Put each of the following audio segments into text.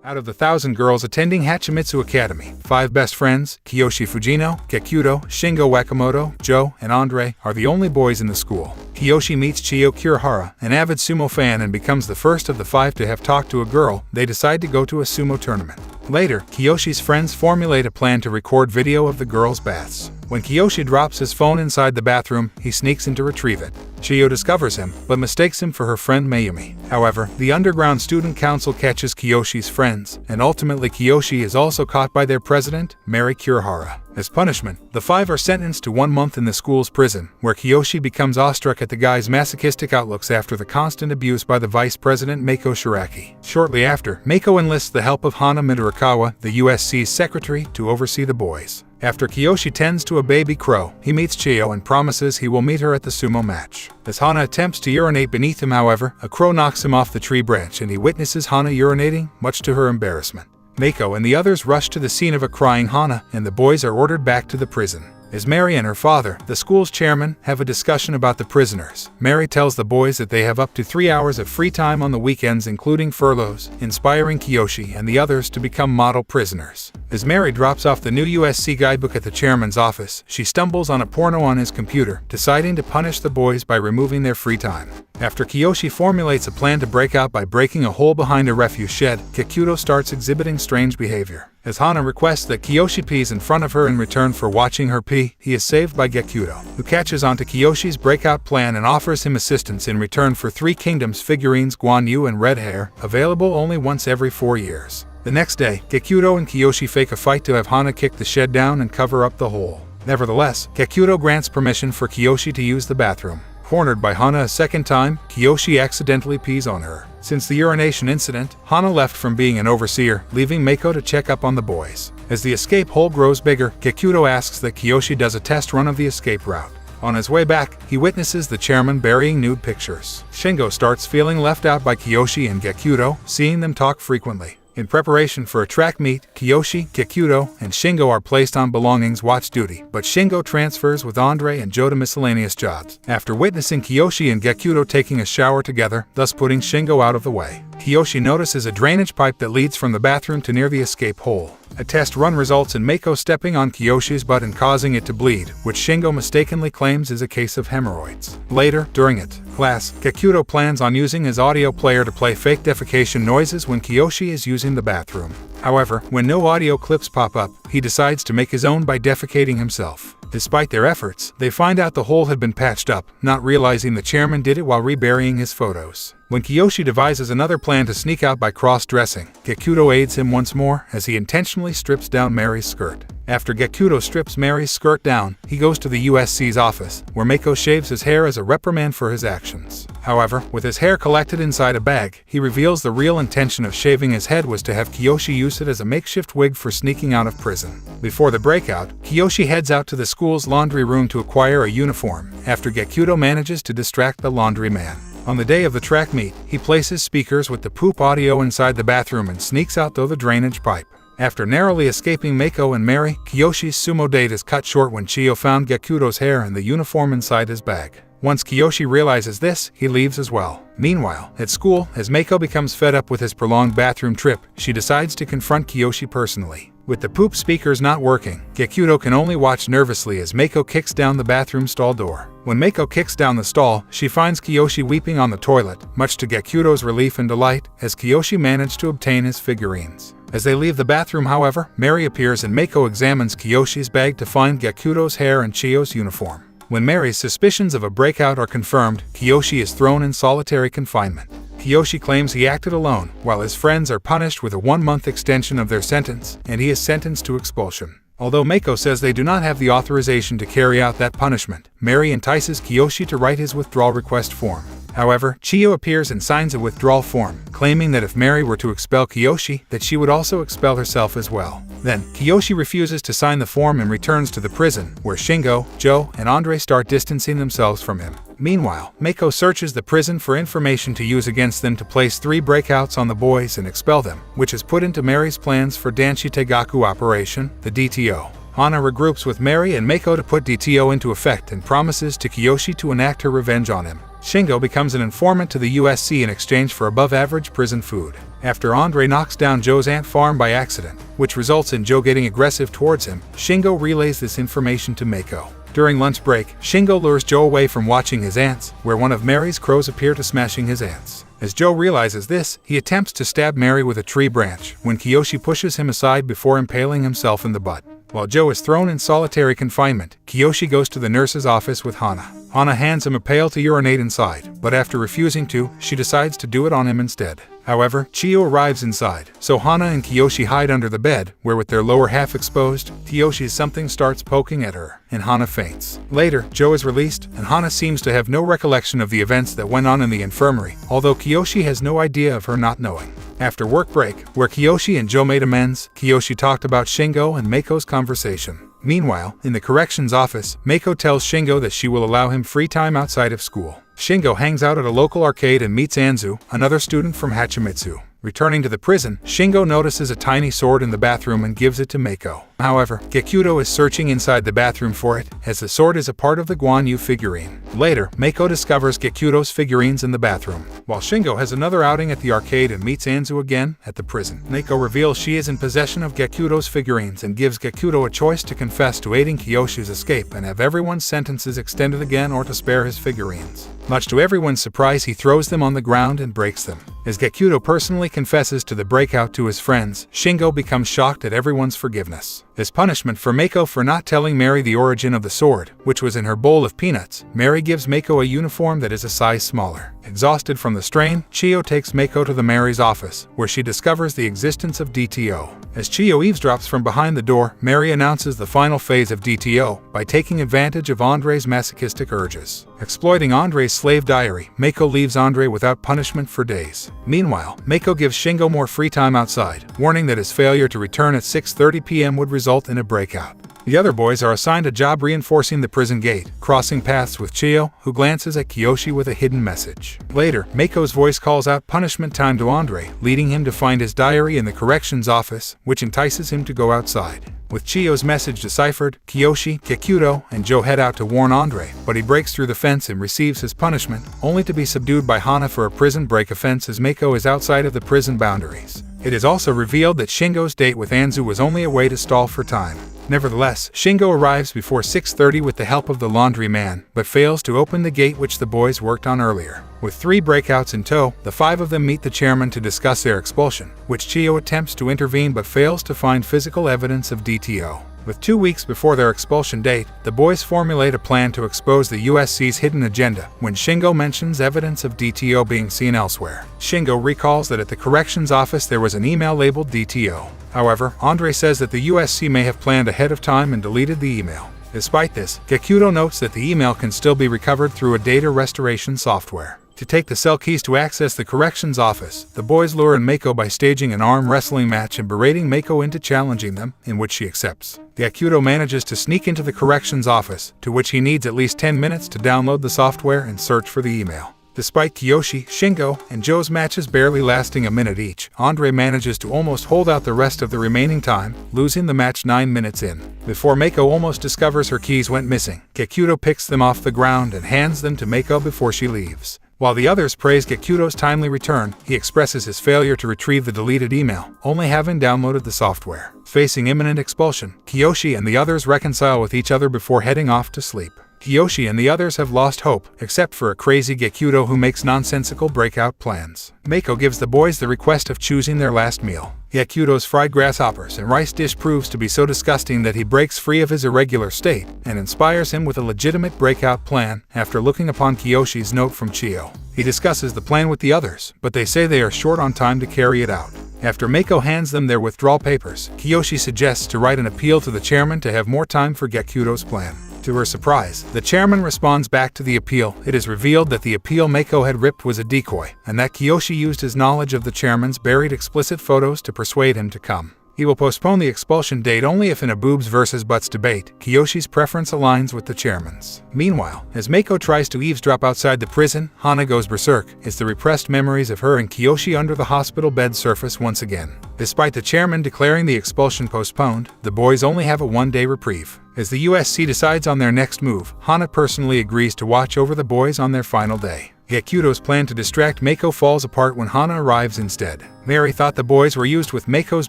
Out of the 1,000 girls attending Hachimitsu Academy, 5 best friends, Kiyoshi Fujino, Gekuro, Shingo Wakamoto, Joe, and Andre, are the only boys in the school. Kiyoshi meets Chiyo Kurihara, an avid sumo fan, and becomes the first of the 5 to have talked to a girl. They decide to go to a sumo tournament. Later, Kiyoshi's friends formulate a plan to record video of the girls' baths. When Kiyoshi drops his phone inside the bathroom, he sneaks in to retrieve it. Chiyo discovers him, but mistakes him for her friend Mayumi. However, the underground student council catches Kiyoshi's friends, and ultimately Kiyoshi is also caught by their president, Mary Kurihara. As punishment, the 5 are sentenced to 1 month in the school's prison, where Kiyoshi becomes awestruck at the guy's masochistic outlooks after the constant abuse by the vice president Mako Shiraki. Shortly after, Mako enlists the help of Hana Midorikawa, the USC's secretary, to oversee the boys. After Kiyoshi tends to a baby crow, he meets Chiyo and promises he will meet her at the sumo match. As Hana attempts to urinate beneath him, however, a crow knocks him off the tree branch and he witnesses Hana urinating, much to her embarrassment. Mako and the others rush to the scene of a crying Hana, and the boys are ordered back to the prison. As Mary and her father, the school's chairman, have a discussion about the prisoners, Mary tells the boys that they have up to 3 hours of free time on the weekends, including furloughs, inspiring Kiyoshi and the others to become model prisoners. As Mary drops off the new USC guidebook at the chairman's office, she stumbles on a porno on his computer, deciding to punish the boys by removing their free time. After Kiyoshi formulates a plan to break out by breaking a hole behind a refuse shed, Gekuro starts exhibiting strange behavior. As Hana requests that Kiyoshi pees in front of her in return for watching her pee, he is saved by Gekuro, who catches on to Kiyoshi's breakout plan and offers him assistance in return for 3 Kingdoms figurines, Guan Yu and Red Hair, available only once every 4 years. The next day, Gekuro and Kiyoshi fake a fight to have Hana kick the shed down and cover up the hole. Nevertheless, Gekuro grants permission for Kiyoshi to use the bathroom. Cornered by Hana a second time, Kiyoshi accidentally pees on her. Since the urination incident, Hana left from being an overseer, leaving Mako to check up on the boys. As the escape hole grows bigger, Gekuro asks that Kiyoshi does a test run of the escape route. On his way back, he witnesses the chairman burying nude pictures. Shingo starts feeling left out by Kiyoshi and Gekuro, seeing them talk frequently. In preparation for a track meet, Kiyoshi, Gekuro, and Shingo are placed on belongings watch duty, but Shingo transfers with Andre and Joe to miscellaneous jobs, after witnessing Kiyoshi and Gekuro taking a shower together, thus putting Shingo out of the way. Kiyoshi notices a drainage pipe that leads from the bathroom to near the escape hole. A test run results in Mako stepping on Kiyoshi's butt and causing it to bleed, which Shingo mistakenly claims is a case of hemorrhoids. Later, during class, Gekuro plans on using his audio player to play fake defecation noises when Kiyoshi is using the bathroom. However, when no audio clips pop up, he decides to make his own by defecating himself. Despite their efforts, they find out the hole had been patched up, not realizing the chairman did it while reburying his photos. When Kiyoshi devises another plan to sneak out by cross-dressing, Gekuro aids him once more as he intentionally strips down Mary's skirt. After Gekuro strips Mary's skirt down, he goes to the USC's office, where Mako shaves his hair as a reprimand for his actions. However, with his hair collected inside a bag, he reveals the real intention of shaving his head was to have Kiyoshi use it as a makeshift wig for sneaking out of prison. Before the breakout, Kiyoshi heads out to the school's laundry room to acquire a uniform, after Gekuro manages to distract the laundry man. On the day of the track meet, he places speakers with the poop audio inside the bathroom and sneaks out through the drainage pipe. After narrowly escaping Mako and Mary, Kiyoshi's sumo date is cut short when Chiyo found Gekuro's hair and the uniform inside his bag. Once Kiyoshi realizes this, he leaves as well. Meanwhile, at school, as Mako becomes fed up with his prolonged bathroom trip, she decides to confront Kiyoshi personally. With the poop speakers not working, Gekuro can only watch nervously as Mako kicks down the bathroom stall door. When Mako kicks down the stall, she finds Kiyoshi weeping on the toilet, much to Gekuro's relief and delight, as Kiyoshi managed to obtain his figurines. As they leave the bathroom, however, Mary appears and Mako examines Kiyoshi's bag to find Gekuro's hair and Chiyo's uniform. When Mary's suspicions of a breakout are confirmed, Kiyoshi is thrown in solitary confinement. Kiyoshi claims he acted alone, while his friends are punished with a 1-month extension of their sentence, and he is sentenced to expulsion. Although Mako says they do not have the authorization to carry out that punishment, Mary entices Kiyoshi to write his withdrawal request form. However, Chiyo appears and signs a withdrawal form, claiming that if Mary were to expel Kiyoshi, that she would also expel herself as well. Then, Kiyoshi refuses to sign the form and returns to the prison, where Shingo, Joe, and Andre start distancing themselves from him. Meanwhile, Mako searches the prison for information to use against them to place 3 breakouts on the boys and expel them, which is put into Mary's plans for Danshi Tegaku Operation, the DTO. Hana regroups with Mary and Mako to put DTO into effect and promises to Kiyoshi to enact her revenge on him. Shingo becomes an informant to the USC in exchange for above-average prison food. After Andre knocks down Joe's ant farm by accident, which results in Joe getting aggressive towards him, Shingo relays this information to Mako. During lunch break, Shingo lures Joe away from watching his ants, where one of Mary's crows appear to smashing his ants. As Joe realizes this, he attempts to stab Mary with a tree branch, when Kiyoshi pushes him aside before impaling himself in the butt. While Joe is thrown in solitary confinement, Kiyoshi goes to the nurse's office with Hana. Hana hands him a pail to urinate inside, but after refusing to, she decides to do it on him instead. However, Chiyo arrives inside, so Hana and Kiyoshi hide under the bed, where with their lower half exposed, Kiyoshi's something starts poking at her, and Hana faints. Later, Joe is released, and Hana seems to have no recollection of the events that went on in the infirmary, although Kiyoshi has no idea of her not knowing. After work break, where Kiyoshi and Joe made amends, Kiyoshi talked about Shingo and Mako's conversation. Meanwhile, in the corrections office, Mako tells Shingo that she will allow him free time outside of school. Shingo hangs out at a local arcade and meets Anzu, another student from Hachimitsu. Returning to the prison, Shingo notices a tiny sword in the bathroom and gives it to Mako. However, Gekudo is searching inside the bathroom for it, as the sword is a part of the Guan Yu figurine. Later, Mako discovers Gekudo's figurines in the bathroom. While Shingo has another outing at the arcade and meets Anzu again at the prison, Mako reveals she is in possession of Gekudo's figurines and gives Gekudo a choice to confess to aiding Kiyoshi's escape and have everyone's sentences extended again or to spare his figurines. Much to everyone's surprise, he throws them on the ground and breaks them. As Gekudo personally confesses to the breakout to his friends, Shingo becomes shocked at everyone's forgiveness. As punishment for Mako for not telling Mary the origin of the sword, which was in her bowl of peanuts, Mary gives Mako a uniform that is a size smaller. Exhausted from the strain, Chiyo takes Mako to the Mary's office, where she discovers the existence of DTO. As Chiyo eavesdrops from behind the door, Mary announces the final phase of DTO by taking advantage of Andre's masochistic urges. Exploiting Andre's slave diary, Mako leaves Andre without punishment for days. Meanwhile, Mako gives Shingo more free time outside, warning that his failure to return at 6:30 p.m. would result in a breakout. The other boys are assigned a job reinforcing the prison gate, crossing paths with Chiyo, who glances at Kiyoshi with a hidden message. Later, Mako's voice calls out punishment time to Andre, leading him to find his diary in the corrections office, which entices him to go outside. With Chiyo's message deciphered, Kiyoshi, Gekudo, and Joe head out to warn Andre, but he breaks through the fence and receives his punishment, only to be subdued by Hana for a prison break offense as Mako is outside of the prison boundaries. It is also revealed that Shingo's date with Anzu was only a way to stall for time. Nevertheless, Shingo arrives before 6:30 with the help of the laundry man, but fails to open the gate which the boys worked on earlier. With 3 breakouts in tow, the 5 of them meet the chairman to discuss their expulsion, which Chiyo attempts to intervene but fails to find physical evidence of DTO. With 2 weeks before their expulsion date, the boys formulate a plan to expose the USC's hidden agenda when Shingo mentions evidence of DTO being seen elsewhere. Shingo recalls that at the corrections office there was an email labeled DTO. However, Andre says that the USC may have planned ahead of time and deleted the email. Despite this, Gekudo notes that the email can still be recovered through a data restoration software. To take the cell keys to access the corrections office, the boys lure in Mako by staging an arm wrestling match and berating Mako into challenging them, in which she accepts. Gekudo manages to sneak into the corrections office, to which he needs at least 10 minutes to download the software and search for the email. Despite Kiyoshi, Shingo, and Joe's matches barely lasting a minute each, Andre manages to almost hold out the rest of the remaining time, losing the match 9 minutes in. Before Mako almost discovers her keys went missing, Gekudo picks them off the ground and hands them to Mako before she leaves. While the others praise Gekudo's timely return, he expresses his failure to retrieve the deleted email, only having downloaded the software. Facing imminent expulsion, Kiyoshi and the others reconcile with each other before heading off to sleep. Kiyoshi and the others have lost hope, except for a crazy Gekudo who makes nonsensical breakout plans. Mako gives the boys the request of choosing their last meal. Gekudo's fried grasshoppers and rice dish proves to be so disgusting that he breaks free of his irregular state and inspires him with a legitimate breakout plan after looking upon Kiyoshi's note from Chiyo. He discusses the plan with the others, but they say they are short on time to carry it out. After Mako hands them their withdrawal papers, Kiyoshi suggests to write an appeal to the chairman to have more time for Gekudo's plan. To her surprise, the chairman responds back to the appeal. It is revealed that the appeal Mako had ripped was a decoy, and that Kiyoshi used his knowledge of the chairman's buried explicit photos to persuade him to come. He will postpone the expulsion date only if in a boobs versus butts debate, Kiyoshi's preference aligns with the chairman's. Meanwhile, as Mako tries to eavesdrop outside the prison, Hana goes berserk as the repressed memories of her and Kiyoshi under the hospital bed surface once again. Despite the chairman declaring the expulsion postponed, the boys only have a one-day reprieve. As the USC decides on their next move, Hana personally agrees to watch over the boys on their final day. Gekudo's plan to distract Mako falls apart when Hana arrives instead. Mary thought the boys were used with Mako's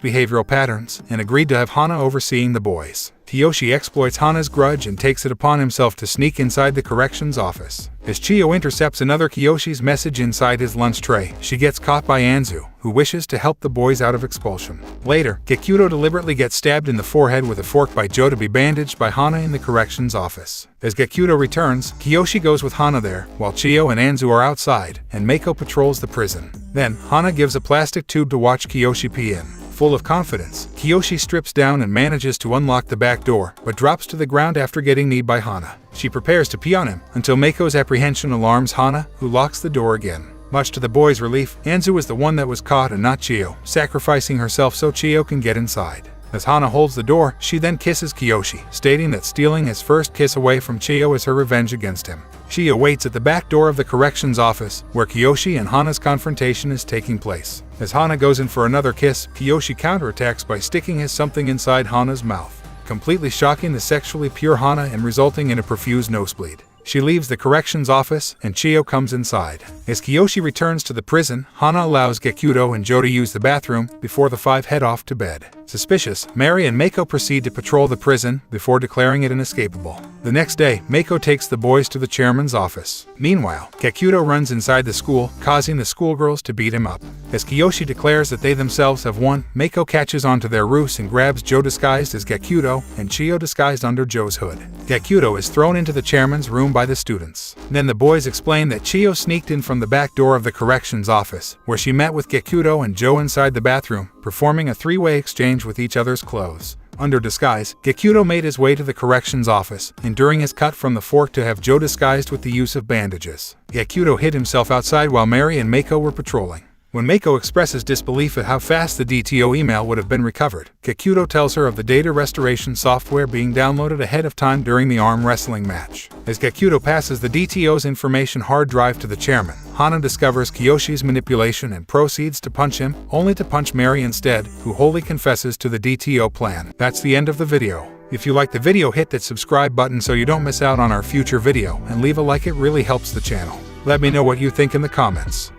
behavioral patterns and agreed to have Hana overseeing the boys. Kiyoshi exploits Hana's grudge and takes it upon himself to sneak inside the corrections office. As Chiyo intercepts another Kiyoshi's message inside his lunch tray, she gets caught by Anzu, who wishes to help the boys out of expulsion. Later, Gekudo deliberately gets stabbed in the forehead with a fork by Joe to be bandaged by Hana in the corrections office. As Gekudo returns, Kiyoshi goes with Hana there, while Chiyo and Anzu are outside, and Mako patrols the prison. Then, Hana gives a plastic tube to watch Kiyoshi pee in. Full of confidence, Kiyoshi strips down and manages to unlock the back door, but drops to the ground after getting kneed by Hana. She prepares to pee on him, until Mako's apprehension alarms Hana, who locks the door again. Much to the boys' relief, Anzu is the one that was caught and not Chiyo, sacrificing herself so Chiyo can get inside. As Hana holds the door, she then kisses Kiyoshi, stating that stealing his first kiss away from Chiyo is her revenge against him. Chiyo waits at the back door of the corrections office, where Kiyoshi and Hana's confrontation is taking place. As Hana goes in for another kiss, Kiyoshi counterattacks by sticking his something inside Hana's mouth, completely shocking the sexually pure Hana and resulting in a profuse nosebleed. She leaves the corrections office, and Chiyo comes inside. As Kiyoshi returns to the prison, Hana allows Gekudo and Joe to use the bathroom before the five head off to bed. Suspicious, Mary and Mako proceed to patrol the prison before declaring it inescapable. The next day, Mako takes the boys to the chairman's office. Meanwhile, Gekudo runs inside the school, causing the schoolgirls to beat him up. As Kiyoshi declares that they themselves have won, Mako catches onto their ruse and grabs Joe disguised as Gekudo and Chiyo disguised under Joe's hood. Gekudo is thrown into the chairman's room by the students. Then the boys explain that Chiyo sneaked in from the back door of the corrections office, where she met with Gekudo and Joe inside the bathroom, performing a three-way exchange with each other's clothes. Under disguise, Gekudo made his way to the corrections office, enduring his cut from the fork to have Joe disguised with the use of bandages. Gekudo hid himself outside while Mary and Mako were patrolling. When Mako expresses disbelief at how fast the DTO email would have been recovered, Gekudo tells her of the data restoration software being downloaded ahead of time during the arm wrestling match. As Gekudo passes the DTO's information hard drive to the chairman, Hana discovers Kiyoshi's manipulation and proceeds to punch him, only to punch Mary instead, who wholly confesses to the DTO plan. That's the end of the video. If you like the video, hit that subscribe button so you don't miss out on our future video, and leave a like, it really helps the channel. Let me know what you think in the comments.